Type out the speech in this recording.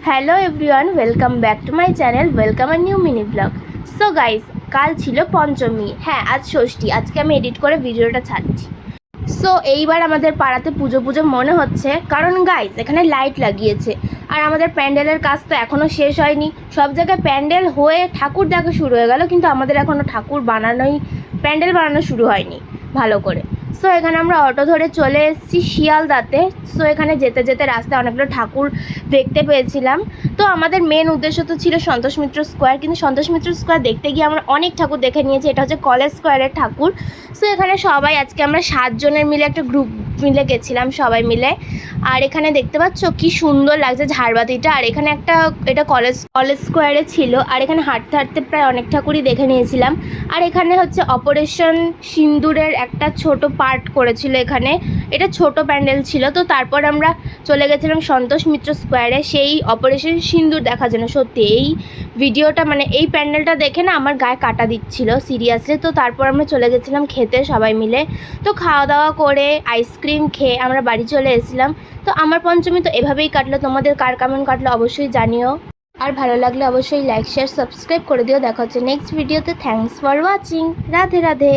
Hello everyone, welcome back to my channel, welcome a new mini blog. So guys, কাল ছিল পঞ্চমী, হ্যাঁ আজ ষষ্ঠী। আজকে আমি এডিট করে ভিডিওটা ছাড়ছি। সো এইবার আমাদের পাড়াতে পুজো পুজো মনে হচ্ছে, কারণ গাইস এখানে লাইট লাগিয়েছে। আর আমাদের প্যান্ডেলের কাজ তো এখনও শেষ হয়নি। সব জায়গায় প্যান্ডেল হয়ে ঠাকুর দেখা শুরু হয়ে গেল, কিন্তু আমাদের এখনও ঠাকুর বানানোই, প্যান্ডেল বানানো শুরু হয়নি ভালো করে। সো এখানে আমরা অটো ধরে চলে এসেছি শিয়ালদাতে। সো এখানে যেতে যেতে রাস্তায় অনেকগুলো ঠাকুর দেখতে পেয়েছিলাম। তো আমাদের মেন উদ্দেশ্য তো ছিল সন্তোষ মিত্র স্কোয়ার, কিন্তু সন্তোষ মিত্র স্কোয়ার দেখতে গিয়ে আমরা অনেক ঠাকুর দেখে নিয়েছি। এটা হচ্ছে কলেজ স্কোয়ারের ঠাকুর। সো এখানে সবাই আজকে আমরা 7 জনের মিলে একটা গ্রুপ মিলে গেছিলাম, সবাই মিলে। আর এখানে দেখতে পাচ্ছ কি সুন্দর লাগছে ঝাড়বাতিটা। আর এখানে এটা কলেজ স্কোয়ারে ছিল। আর এখানে হাঁটতে হাঁটতে প্রায় অনেক ঠাকুরই দেখে নিয়েছিলাম। আর এখানে হচ্ছে অপারেশন সিন্দুরের একটা ছোট পার্ট করেছিল এখানে। এটা ছোট প্যান্ডেল ছিল। তো তারপর আমরা চলে গেছিলাম সন্তোষ মিত্র স্কোয়ারে সেই অপারেশন সিন্দুর দেখার জন্য। সত্যি এই ভিডিওটা মানে এই প্যান্ডেলটা দেখে না আমার গায়ে কাটা দিচ্ছিল সিরিয়াসলি। তো তারপর আমরা চলে গেছিলাম খেতে সবাই মিলে। তো খাওয়া দাওয়া করে আইসক্রিম খেয়ে আমরা বাড়ি চলে এসেছিলাম। তো আমার পঞ্চমী তো এভাবেই কাটলো। তোমাদের কার কেমন কাটলো অবশ্যই জানিও। আর ভালো লাগলে অবশ্যই লাইক শেয়ার সাবস্ক্রাইব করে দিও। দেখা হচ্ছে নেক্সট ভিডিওতে। Thanks for watching. Radhe Radhe.